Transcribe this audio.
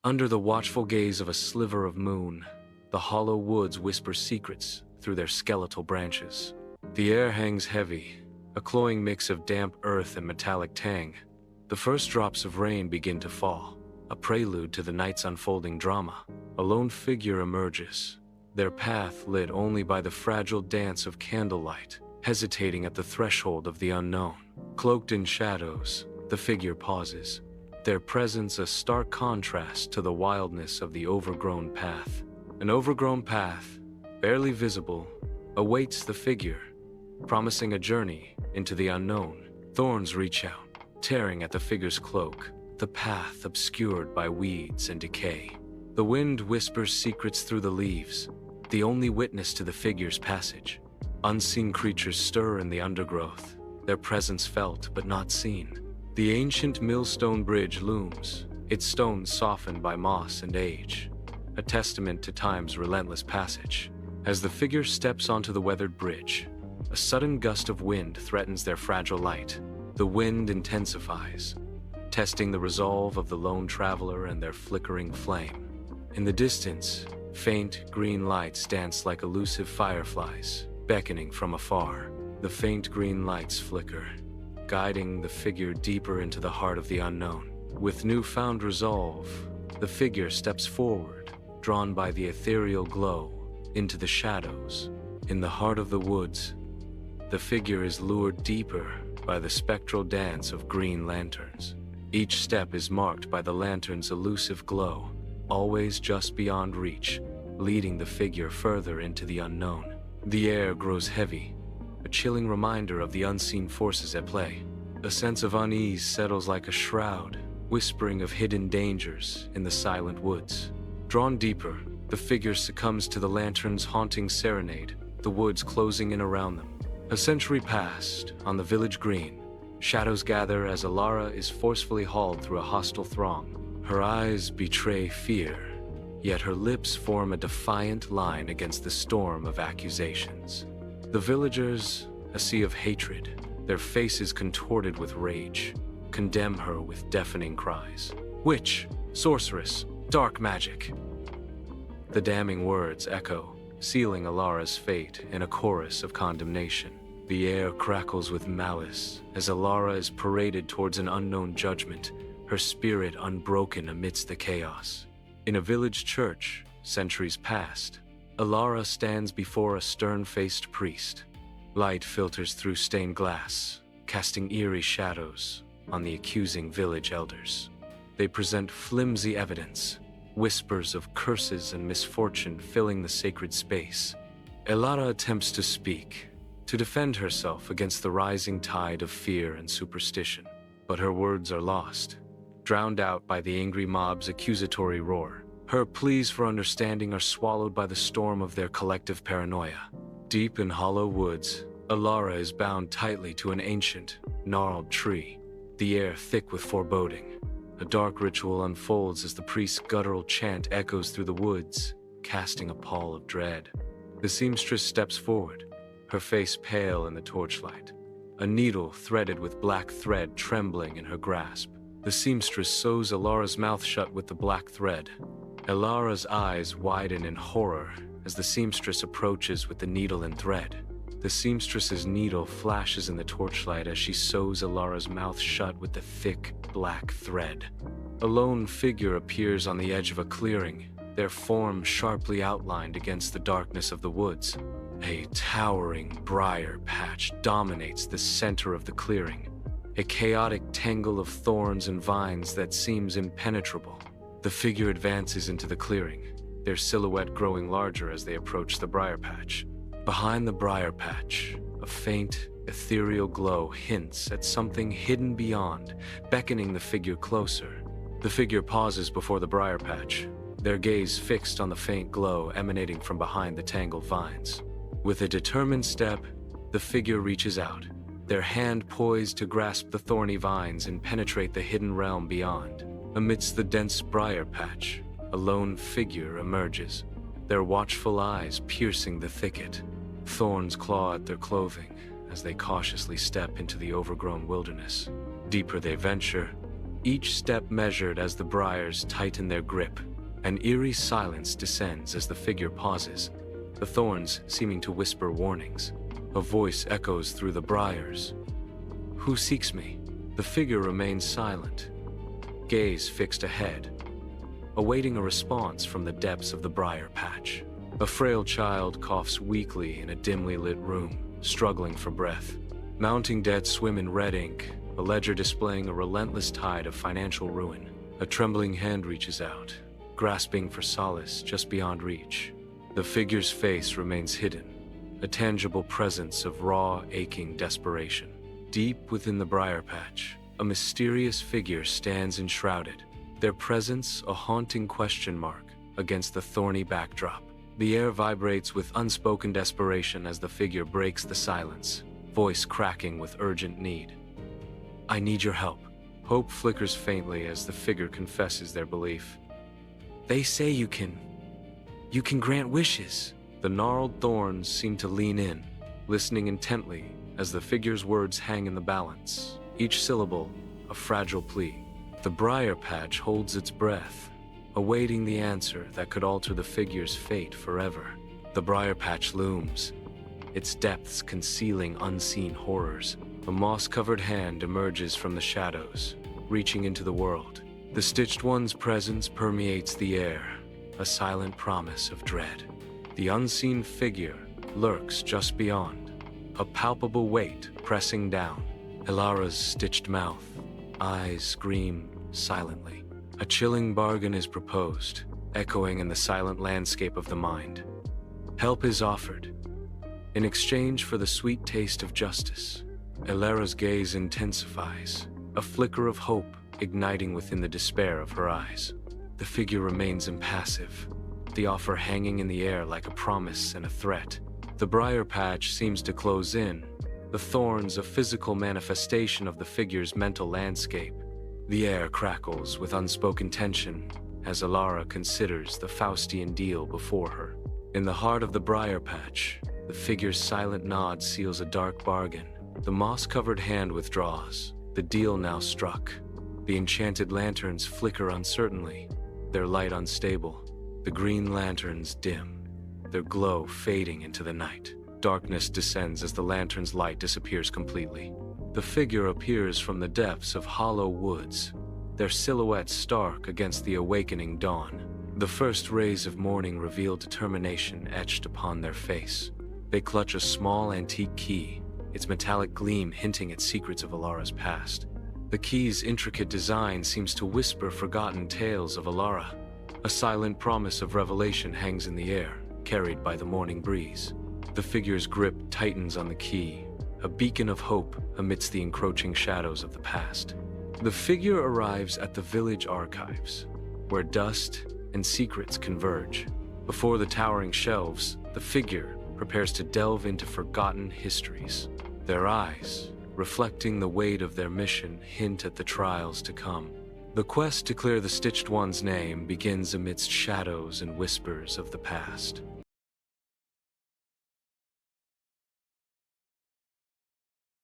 Under the watchful gaze of a sliver of moon, the hollow woods whisper secrets through their skeletal branches. The air hangs heavy, a cloying mix of damp earth and metallic tang. The first drops of rain begin to fall, a prelude to the night's unfolding drama. A lone figure emerges, their path lit only by the fragile dance of candlelight, hesitating at the threshold of the unknown. Cloaked in shadows, the figure pauses, their presence a stark contrast to the wildness of the overgrown path. An overgrown path, barely visible, awaits the figure, promising a journey into the unknown. Thorns reach out, tearing at the figure's cloak, the path obscured by weeds and decay. The wind whispers secrets through the leaves, the only witness to the figure's passage. Unseen creatures stir in the undergrowth, their presence felt but not seen. The ancient millstone bridge looms, its stones softened by moss and age, a testament to time's relentless passage. As the figure steps onto the weathered bridge, a sudden gust of wind threatens their fragile light. The wind intensifies, testing the resolve of the lone traveler and their flickering flame. In the distance, faint green lights dance like elusive fireflies, beckoning from afar. The faint green lights flicker, guiding the figure deeper into the heart of the unknown. With newfound resolve, the figure steps forward, drawn by the ethereal glow, into the shadows. In the heart of the woods, the figure is lured deeper by the spectral dance of green lanterns. Each step is marked by the lantern's elusive glow, always just beyond reach, leading the figure further into the unknown. The air grows heavy, a chilling reminder of the unseen forces at play. A sense of unease settles like a shroud, whispering of hidden dangers in the silent woods. Drawn deeper, the figure succumbs to the lantern's haunting serenade, the woods closing in around them. A century passed, on the village green, shadows gather as Alára is forcefully hauled through a hostile throng. Her eyes betray fear, yet her lips form a defiant line against the storm of accusations. The villagers, a sea of hatred, their faces contorted with rage, condemn her with deafening cries. Witch, sorceress, dark magic. The damning words echo, sealing Alára's fate in a chorus of condemnation. The air crackles with malice as Alára is paraded towards an unknown judgment, her spirit unbroken amidst the chaos. In a village church, centuries past, Alára stands before a stern-faced priest. Light filters through stained glass, casting eerie shadows on the accusing village elders. They present flimsy evidence, whispers of curses and misfortune filling the sacred space. Alára attempts to speak, to defend herself against the rising tide of fear and superstition. But her words are lost, drowned out by the angry mob's accusatory roar. Her pleas for understanding are swallowed by the storm of their collective paranoia. Deep in hollow woods, Alára is bound tightly to an ancient, gnarled tree, the air thick with foreboding. A dark ritual unfolds as the priest's guttural chant echoes through the woods, casting a pall of dread. The seamstress steps forward, her face pale in the torchlight, a needle threaded with black thread trembling in her grasp. The seamstress sews Alára's mouth shut with the black thread. Alára's eyes widen in horror as the seamstress approaches with the needle and thread. The seamstress's needle flashes in the torchlight as she sews Alára's mouth shut with the thick, black thread. A lone figure appears on the edge of a clearing, their form sharply outlined against the darkness of the woods. A towering briar patch dominates the center of the clearing, a chaotic tangle of thorns and vines that seems impenetrable. The figure advances into the clearing, their silhouette growing larger as they approach the briar patch. Behind the briar patch, a faint, ethereal glow hints at something hidden beyond, beckoning the figure closer. The figure pauses before the briar patch, their gaze fixed on the faint glow emanating from behind the tangled vines. With a determined step, the figure reaches out, their hand poised to grasp the thorny vines and penetrate the hidden realm beyond. Amidst the dense briar patch, a lone figure emerges, their watchful eyes piercing the thicket. Thorns claw at their clothing as they cautiously step into the overgrown wilderness. Deeper they venture, each step measured as the briars tighten their grip. An eerie silence descends as the figure pauses, the thorns seeming to whisper warnings. A voice echoes through the briars. "Who seeks me?" The figure remains silent, gaze fixed ahead, awaiting a response from the depths of the briar patch. A frail child coughs weakly in a dimly lit room, struggling for breath. Mounting debts swim in red ink, a ledger displaying a relentless tide of financial ruin. A trembling hand reaches out, grasping for solace just beyond reach. The figure's face remains hidden, a tangible presence of raw, aching desperation. Deep within the briar patch, a mysterious figure stands enshrouded, their presence a haunting question mark against the thorny backdrop. The air vibrates with unspoken desperation as the figure breaks the silence, voice cracking with urgent need. "I need your help." Hope flickers faintly as the figure confesses their belief. "They say you can grant wishes." The gnarled thorns seem to lean in, listening intently as the figure's words hang in the balance, each syllable a fragile plea. The briar patch holds its breath, awaiting the answer that could alter the figure's fate forever. The briar patch looms, its depths concealing unseen horrors. A moss-covered hand emerges from the shadows, reaching into the world. The Stitched One's presence permeates the air, a silent promise of dread. The unseen figure lurks just beyond, a palpable weight pressing down. Elara's stitched mouth, eyes scream silently. A chilling bargain is proposed, echoing in the silent landscape of the mind. Help is offered, in exchange for the sweet taste of justice. Elara's gaze intensifies, a flicker of hope igniting within the despair of her eyes. The figure remains impassive, the offer hanging in the air like a promise and a threat. The briar patch seems to close in, the thorns a physical manifestation of the figure's mental landscape. The air crackles with unspoken tension as Elara considers the Faustian deal before her. In the heart of the briar patch, the figure's silent nod seals a dark bargain. The moss-covered hand withdraws, the deal now struck. The enchanted lanterns flicker uncertainly, their light unstable. The green lanterns dim, their glow fading into the night. Darkness descends as the lantern's light disappears completely. The figure appears from the depths of hollow woods, their silhouettes stark against the awakening dawn. The first rays of morning reveal determination etched upon their face. They clutch a small antique key, its metallic gleam hinting at secrets of Elara's past. The key's intricate design seems to whisper forgotten tales of Elara. A silent promise of revelation hangs in the air, carried by the morning breeze. The figure's grip tightens on the key, a beacon of hope amidst the encroaching shadows of the past. The figure arrives at the village archives, where dust and secrets converge. Before the towering shelves, the figure prepares to delve into forgotten histories. Their eyes, reflecting the weight of their mission, hint at the trials to come. The quest to clear the Stitched One's name begins amidst shadows and whispers of the past.